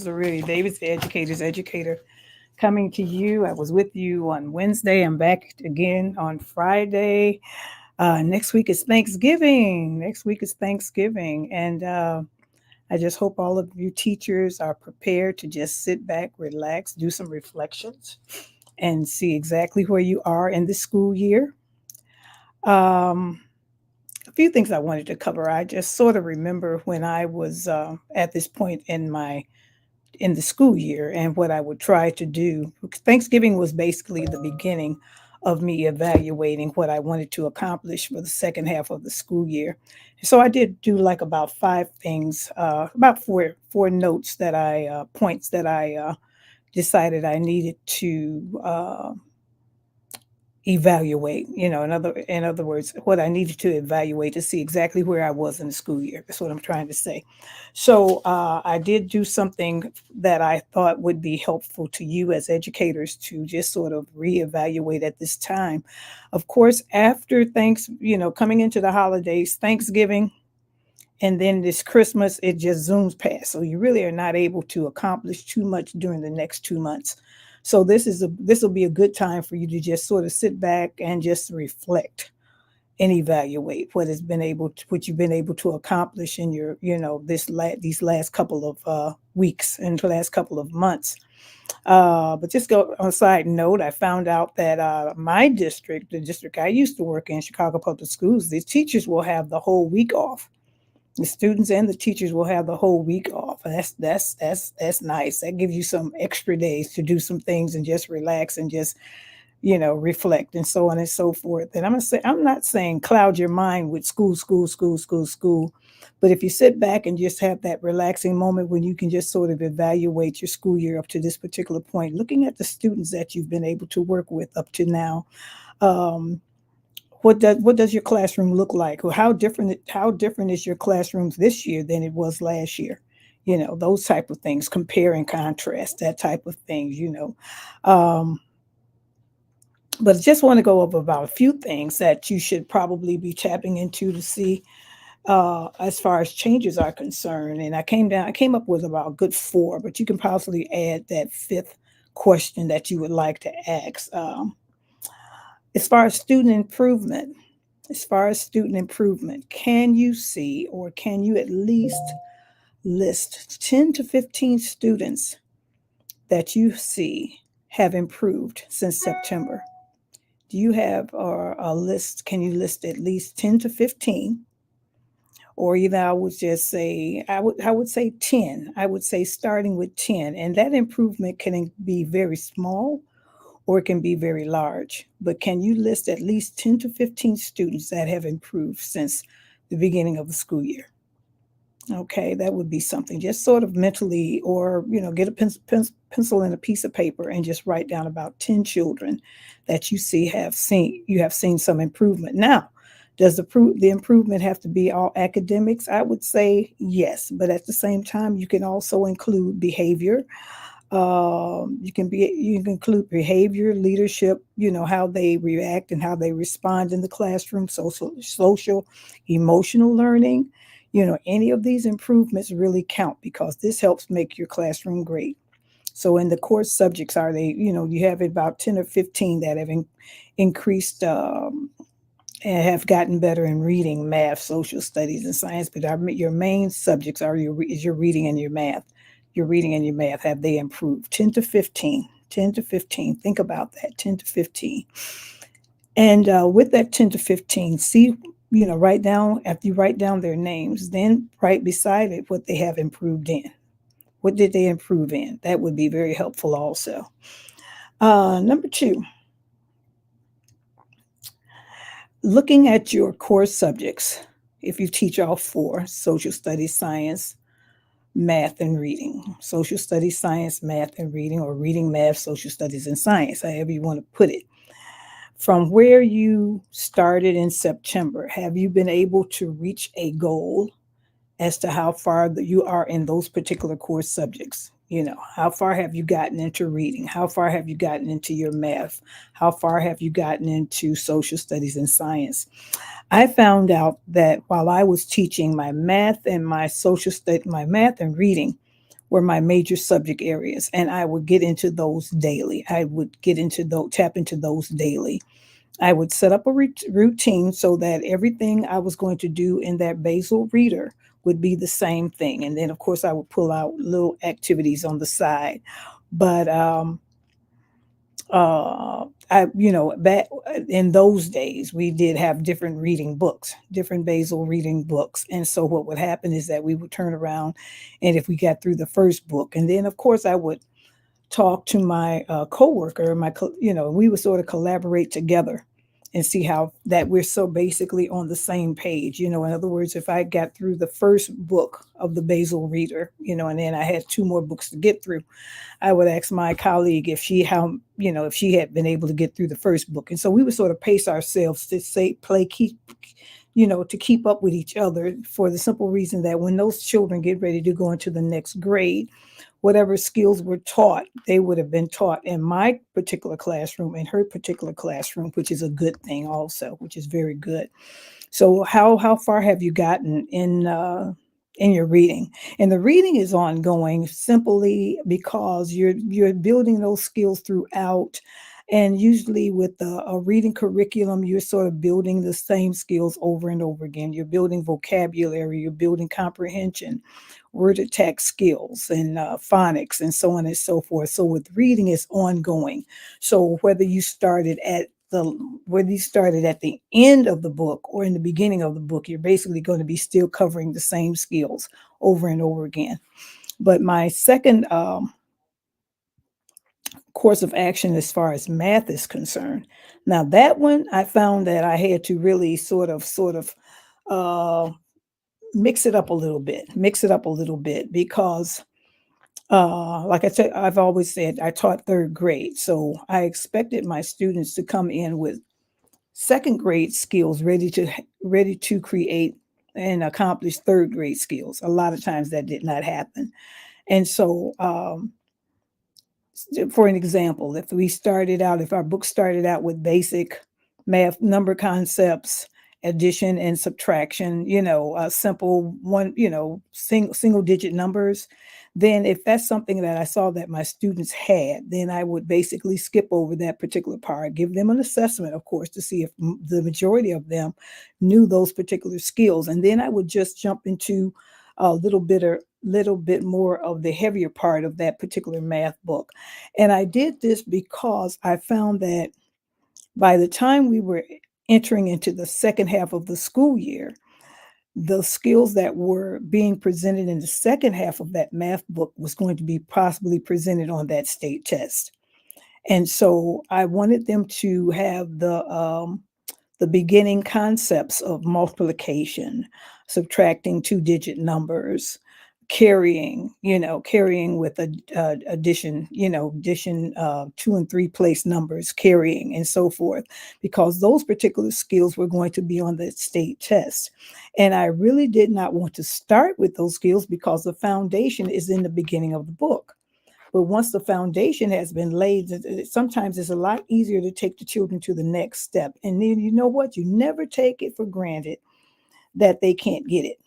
Really, David's the educator's educator coming to you. I was with you on Wednesday. I'm back again on Friday. Next week is Thanksgiving. And I just hope all of you teachers are prepared to just sit back, relax, do some reflections, and see exactly where you are in the school year. Um, a few things I wanted to cover. I just sort of remember when I was at this point in the school year and what I would try to do. Thanksgiving was basically the beginning of me evaluating what I wanted to accomplish for the second half of the school year. So I did do like about five things, about four notes that I points that I decided I needed to evaluate. In other words, what I needed to evaluate to see exactly where I was in the school year. That's what I'm trying to say. So I did do something that I thought would be helpful to you as educators to just sort of reevaluate at this time. Of course, after thanks, coming into the holidays, Thanksgiving, and then this Christmas, it just zooms past. So you really are not able to accomplish too much during the next 2 months. So this will be a good time for you to just sort of sit back and just reflect and evaluate what you've been able to accomplish in your these last couple of weeks and the last couple of months. But just go on a side note, I found out that my district, the district I used to work in, Chicago Public Schools, the teachers will have the whole week off. The students and the teachers will have the whole week off. And that's nice. That gives you some extra days to do some things and just relax and just reflect and so on and so forth. And I'm not saying cloud your mind with school, school, school, school, school. But if you sit back and just have that relaxing moment when you can just sort of evaluate your school year up to this particular point, looking at the students that you've been able to work with up to now, um, what does your classroom look like, or how different is your classrooms this year than it was last year? Those type of things, compare and contrast, that type of things. Um, but I just want to go over about a few things that you should probably be tapping into to see as far as changes are concerned. And I came up with about a good four, but you can possibly add that fifth question that you would like to ask. As far as student improvement, can you see, or can you at least list 10 to 15 students that you see have improved since September? Do you have a list? Can you list at least 10 to 15? Or even I would say 10. I would say starting with 10. And that improvement can be very small or it can be very large. But can you list at least 10 to 15 students that have improved since the beginning of the school year? Okay, that would be something. Just sort of mentally, or get a pencil and a piece of paper and just write down about 10 children that you have seen some improvement. Now, does the improvement have to be all academics? I would say yes, but at the same time, you can also include behavior. You can include behavior, leadership, how they react and how they respond in the classroom, social, emotional learning. Any of these improvements really count because this helps make your classroom great. So in the course subjects, you have about 10 or 15 that have increased and have gotten better in reading, math, social studies, and science. But your main subjects is your reading and your math. Your reading and your math, have they improved? 10 to 15. 10 to 15. Think about that. 10 to 15. And with that 10 to 15, see, write down, after you write down their names, then write beside it what they have improved in. What did they improve in? That would be very helpful also. Number two, looking at your core subjects. If you teach all four: social studies, science, math, and reading. Social studies, science, math, and reading, or reading, math, social studies, and science, however you want to put it. From where you started in September, have you been able to reach a goal as to how far that you are in those particular course subjects? How far have you gotten into reading? How far have you gotten into your math? How far have you gotten into social studies and science? I found out that while I was teaching my math and reading were my major subject areas, and I would get into those daily. I would get into those, tap into those daily. I would set up a routine so that everything I was going to do in that basal reader would be the same thing. And then, of course, I would pull out little activities on the side. But back in those days, we did have different reading books, different basal reading books. And so what would happen is that we would turn around, and if we got through the first book, and then, of course, I would talk to my coworker, we would sort of collaborate together and see how that we're so basically on the same page. In other words, if I got through the first book of the basal reader, and then I had two more books to get through, I would ask my colleague if she had been able to get through the first book. And so we would sort of pace ourselves to to keep up with each other, for the simple reason that when those children get ready to go into the next grade, whatever skills were taught, they would have been taught in my particular classroom, in her particular classroom, which is a good thing also, which is very good. So how far have you gotten in your reading? And the reading is ongoing simply because you're building those skills throughout. And usually with a reading curriculum, you're sort of building the same skills over and over again. You're building vocabulary, you're building comprehension, word attack skills, and phonics, and so on and so forth. So with reading, it's ongoing. So whether you started at the end of the book or in the beginning of the book, you're basically going to be still covering the same skills over and over again. But my second course of action as far as math is concerned, now that one I found that I had to really sort of uh, mix it up a little bit because like I said, I've always said I taught third grade, so I expected my students to come in with second grade skills ready to create and accomplish third grade skills. A lot of times that did not happen. And so for an example, if our book started out with basic math number concepts, addition and subtraction, simple single digit numbers, then if that's something that I saw that my students had, then I would basically skip over that particular part, give them an assessment, of course, to see if the majority of them knew those particular skills. And then I would just jump into a little bit more of the heavier part of that particular math book. And I did this because I found that by the time we were entering into the second half of the school year, the skills that were being presented in the second half of that math book was going to be possibly presented on that state test. And so I wanted them to have the beginning concepts of multiplication, subtracting two-digit numbers, carrying with addition, two and three place numbers, carrying, and so forth, because those particular skills were going to be on the state test. And I really did not want to start with those skills because the foundation is in the beginning of the book. But once the foundation has been laid, sometimes it's a lot easier to take the children to the next step. And then you know what? You never take it for granted that they can't get it.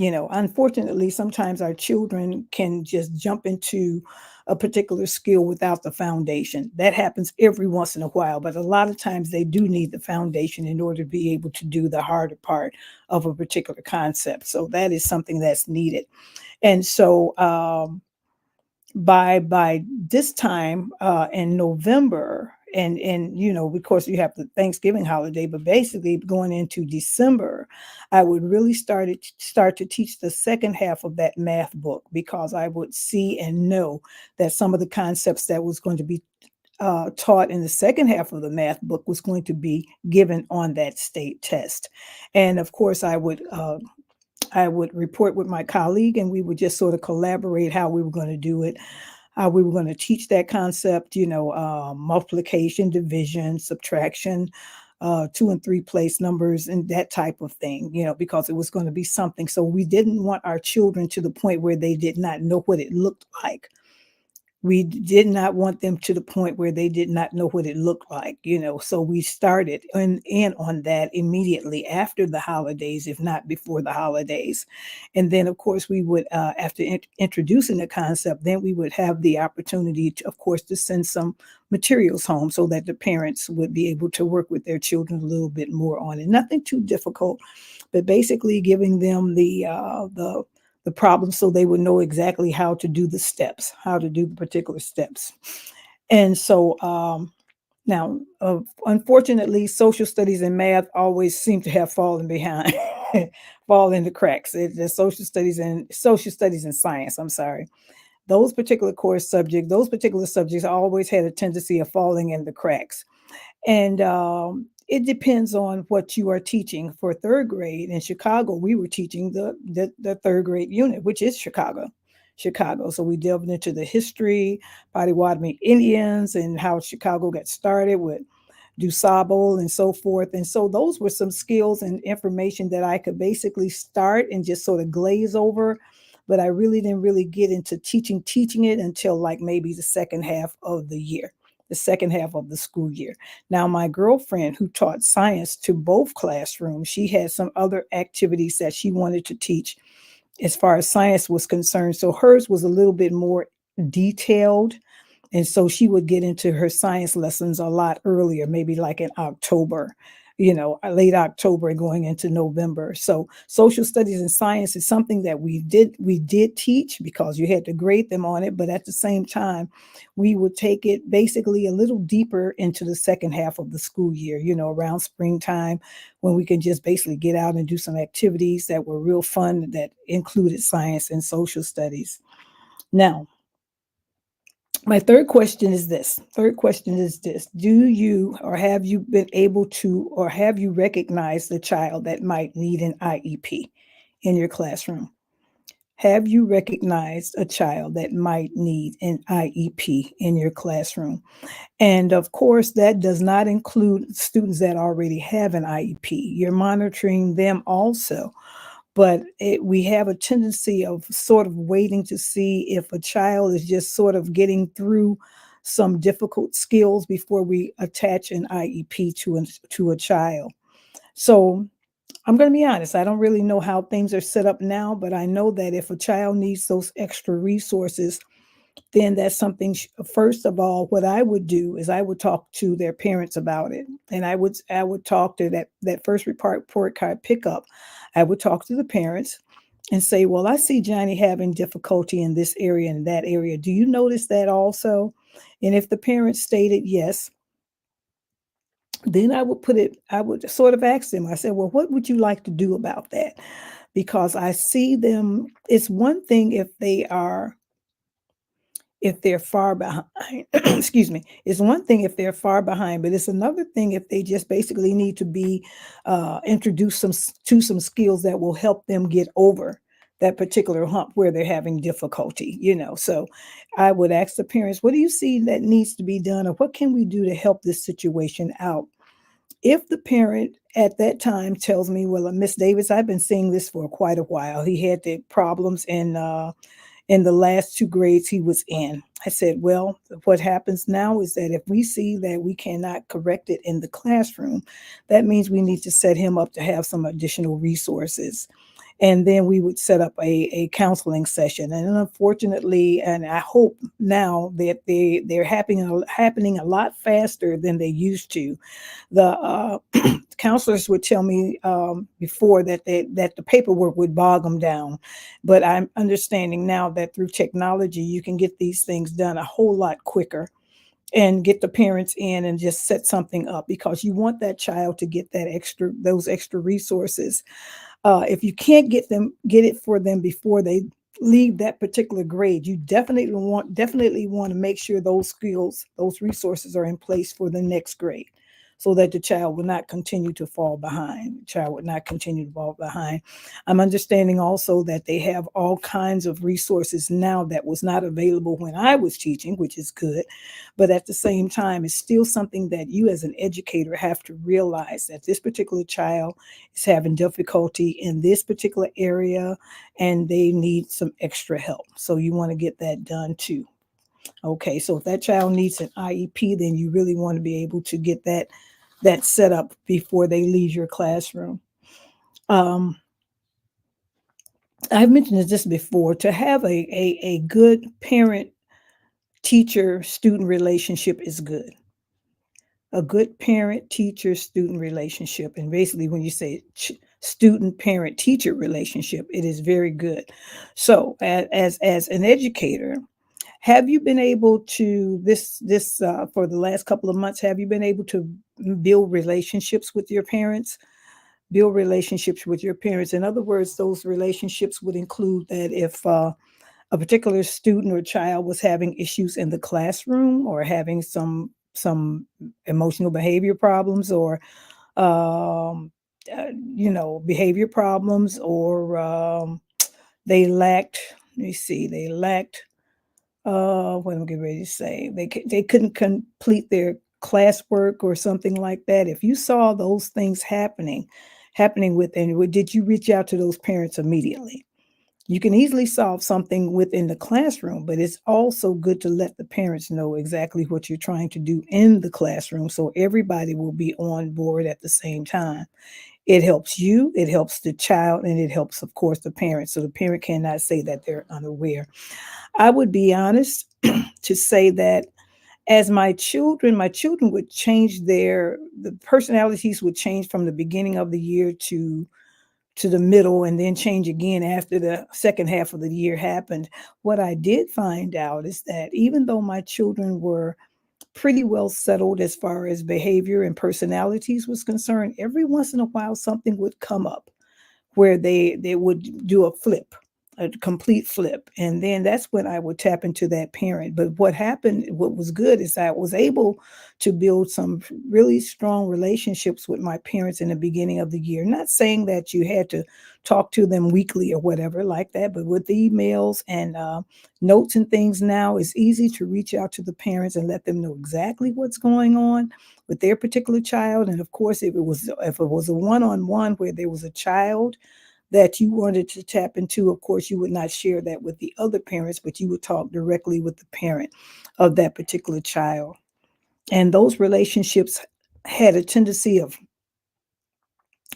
Unfortunately, sometimes our children can just jump into a particular skill without the foundation. That happens every once in a while, but a lot of times they do need the foundation in order to be able to do the harder part of a particular concept. So that is something that's needed. And so by this time in November, and of course you have the Thanksgiving holiday, but basically going into December, I would really start to teach the second half of that math book, because I would see and know that some of the concepts that was going to be taught in the second half of the math book was going to be given on that state test. And of course I would report with my colleague, and we would just sort of collaborate how we were going to do it, how we were going to teach that concept, multiplication, division, subtraction, two and three place numbers, and that type of thing, because it was going to be something. So we didn't want our children to the point where they did not know what it looked like We did not want them to the point where they did not know what it looked like, so we started in on that immediately after the holidays, if not before the holidays. And then, of course, we would, after introducing the concept, then we would have the opportunity, to, of course, to send some materials home so that the parents would be able to work with their children a little bit more on it. Nothing too difficult, but basically giving them the problem so they would know exactly how to do the steps, how to do the particular steps. And so now, unfortunately, social studies and math always seem to have fallen behind, fall in the cracks. The social studies and science. I'm sorry. Those particular subjects always had a tendency of falling in the cracks. And it depends on what you are teaching. For third grade in Chicago, we were teaching the third grade unit, which is Chicago. So we delved into the history, Potawatomi Indians, and how Chicago got started with DuSable and so forth. And so those were some skills and information that I could basically start and just sort of glaze over. But I really didn't really get into teaching it until like maybe the second half of the year, the second half of the school year. Now, my girlfriend who taught science to both classrooms, she had some other activities that she wanted to teach as far as science was concerned. So hers was a little bit more detailed, and so she would get into her science lessons a lot earlier, maybe like in October, late October going into November. So social studies and science is something that we did teach because you had to grade them on it. But at the same time, we would take it basically a little deeper into the second half of the school year, around springtime, when we can just basically get out and do some activities that were real fun that included science and social studies. Now, my third question is this. Third question is this. Do you or have you been able to or have you recognized the child that might need an IEP in your classroom? Have you recognized a child that might need an IEP in your classroom? And of course, that does not include students that already have an IEP. You're monitoring them also, but we have a tendency of sort of waiting to see if a child is just sort of getting through some difficult skills before we attach an IEP to a child. So I'm going to be honest, I don't really know how things are set up now, but I know that if a child needs those extra resources, then that's something. First of all, what I would do is I would talk to their parents about it, and I would talk to that first report card pickup. I would talk to the parents and say, "Well, I see Johnny having difficulty in this area and that area. Do you notice that also?" And if the parents stated yes, then I would sort of ask them. I said, "Well, what would you like to do about that?" Because I see them. It's one thing if they're far behind. Excuse me. It's one thing if they're far behind, but it's another thing if they just basically need to be introduced to some skills that will help them get over that particular hump where they're having difficulty. So I would ask the parents, what do you see that needs to be done, or what can we do to help this situation out? If the parent at that time tells me, well, Miss Davis, I've been seeing this for quite a while. He had the problems in the last two grades he was in. I said, well, what happens now is that if we see that we cannot correct it in the classroom, that means we need to set him up to have some additional resources. And then we would set up a counseling session. And unfortunately, and I hope now that they're happening a lot faster than they used to. The counselors would tell me before that the paperwork would bog them down, but I'm understanding now that through technology you can get these things done a whole lot quicker and get the parents in and just set something up, because you want that child to get those extra resources. If you can't get it for them before they leave that particular grade, you definitely want to make sure those skills, those resources are in place for the next grade, so that the child will not continue to fall behind. The child would not continue to fall behind. I'm understanding also that they have all kinds of resources now that was not available when I was teaching, which is good. But at the same time, it's still something that you as an educator have to realize, that this particular child is having difficulty in this particular area and they need some extra help. So you want to get that done too. Okay, so if that child needs an IEP, then you really want to be able to get that set up before they leave your classroom. Um, I've mentioned this before. To have a good parent teacher student relationship is good. A good parent teacher student relationship, and basically when you say student parent teacher relationship, it is very good. So as an educator, have you been able to for the last couple of months, have you been able to build relationships with your parents? Build relationships with your parents. In other words, those relationships would include that if a particular student or child was having issues in the classroom or having some emotional behavior problems or um, behavior problems or they lacked. Let me see. They lacked what am I getting ready to say? They couldn't complete their classwork or something like that. If you saw those things happening within, did you reach out to those parents immediately? You can easily solve something within the classroom, but it's also good to let the parents know exactly what you're trying to do in the classroom so everybody will be on board at the same time. It helps you, it helps the child, and it helps, of course, the parent. So the parent cannot say that they're unaware. I would be honest to say that as my children would change the personalities would change from the beginning of the year to the middle and then change again after the second half of the year happened. What I did find out is that even though my children were pretty well settled as far as behavior and personalities was concerned, every once in a while something would come up where they would do a complete flip. And then that's when I would tap into that parent. But what was good is I was able to build some really strong relationships with my parents in the beginning of the year. Not saying that you had to talk to them weekly or whatever like that, but with the emails and notes and things now, it's easy to reach out to the parents and let them know exactly what's going on with their particular child. And of course, if it was a one-on-one where there was a child that you wanted to tap into, of course, you would not share that with the other parents, but you would talk directly with the parent of that particular child. And those relationships had a tendency of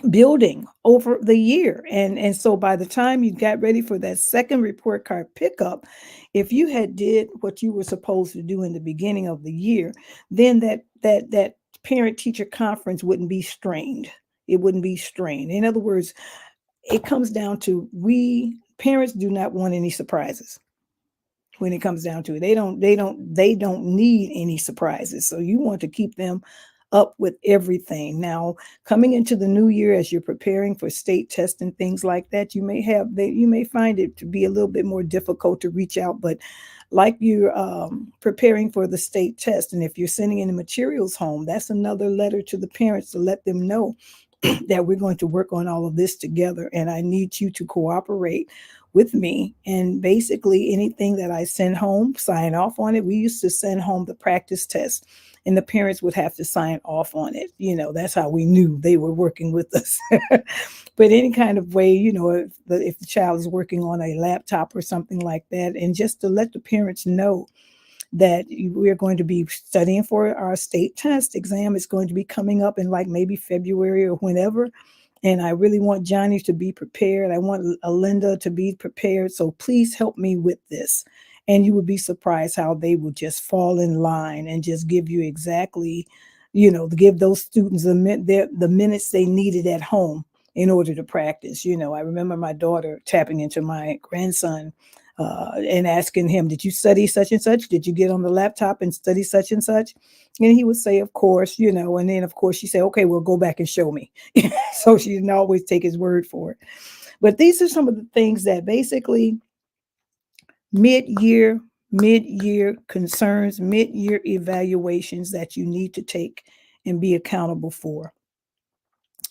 building over the year. And so by the time you got ready for that second report card pickup, if you had did what you were supposed to do in the beginning of the year, then that parent teacher conference wouldn't be strained. It wouldn't be strained. In other words, it comes down to we parents do not want any surprises when it comes down to it. They don't need any surprises. So you want to keep them up with everything. Now, coming into the new year as you're preparing for state tests and things like that, you may find it to be a little bit more difficult to reach out, but like you're preparing for the state test, and if you're sending in the materials home, that's another letter to the parents to let them know that we're going to work on all of this together and I need you to cooperate with me. And basically, anything that I send home, sign off on it. We used to send home the practice test, and the parents would have to sign off on it. That's how we knew they were working with us. But any kind of way, if the child is working on a laptop or something like that, and just to let the parents know that we're going to be studying for our state test exam. Is going to be coming up in like maybe February or whenever. And I really want Johnny to be prepared. I want Alinda to be prepared. So please help me with this. And you would be surprised how they will just fall in line and just give you exactly, give those students the minutes they needed at home in order to practice. I remember my daughter tapping into my grandson and asking him, did you study such and such? Did you get on the laptop and study such and such? And he would say, of course, and then of course she said, okay, well, go back and show me. So she didn't always take his word for it. But these are some of the things that basically mid-year concerns, mid-year evaluations that you need to take and be accountable for.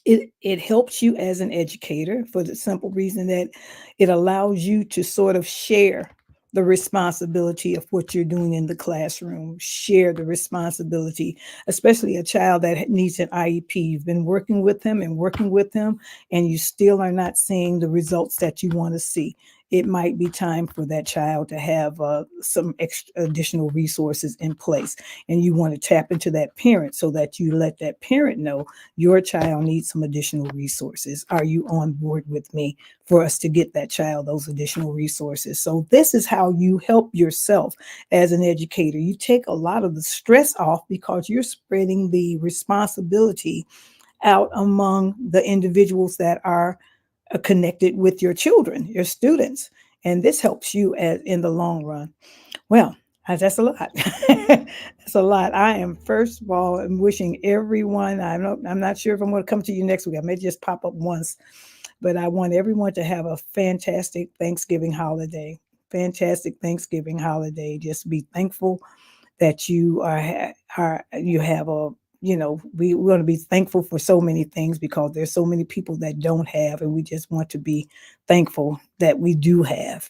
It helps you as an educator for the simple reason that it allows you to sort of share the responsibility of what you're doing in the classroom, share the responsibility, especially a child that needs an IEP. You've been working with them, and you still are not seeing the results that you want to see. it might be time for that child to have some extra additional resources in place. And you want to tap into that parent so that you let that parent know your child needs some additional resources. Are you on board with me for us to get that child those additional resources? So this is how you help yourself as an educator. You take a lot of the stress off because you're spreading the responsibility out among the individuals that are connected with your children, your students. And this helps you in the long run. Well, that's a lot. That's a lot. I am, first of all, I'm wishing everyone, I'm not sure if I'm going to come to you next week. I may just pop up once, but I want everyone to have a fantastic Thanksgiving holiday. Fantastic Thanksgiving holiday. Just be thankful that you have a, we want to be thankful for so many things because there's so many people that don't have, and we just want to be thankful that we do have.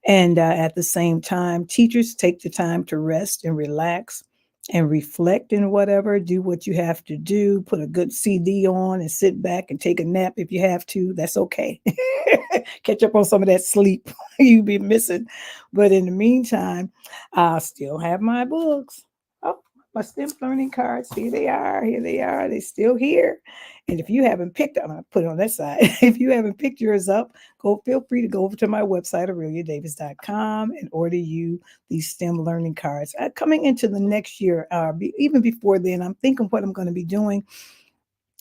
And at the same time, teachers, take the time to rest and relax and reflect and whatever. Do what you have to do. Put a good CD on and sit back and take a nap if you have to. That's okay. Catch up on some of that sleep you be missing. But in the meantime, I still have my books. Oh, my STEM learning cards. Here they are. Here they are. They're still here. And if you haven't picked, I'm going to put it on that side. If you haven't picked yours up, feel free to go over to my website, aureliadavis.com, and order you these STEM learning cards. Coming into the next year, even before then, I'm thinking what I'm going to be doing.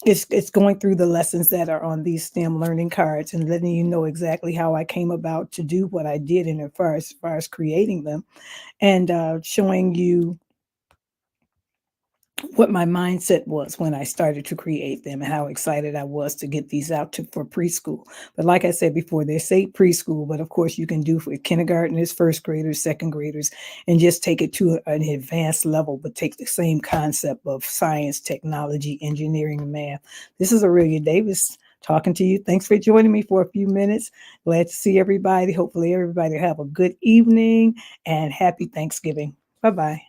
It's going through the lessons that are on these STEM learning cards and letting you know exactly how I came about to do what I did in as far as creating them, and showing you what my mindset was when I started to create them and how excited I was to get these out for preschool. But like I said before, they say preschool, but of course you can do for kindergartners, first graders, second graders, and just take it to an advanced level, but take the same concept of science, technology, engineering, and math. This is Aurelia Davis talking to you. Thanks for joining me for a few minutes. Glad to see everybody. Hopefully everybody have a good evening and happy Thanksgiving. Bye-bye.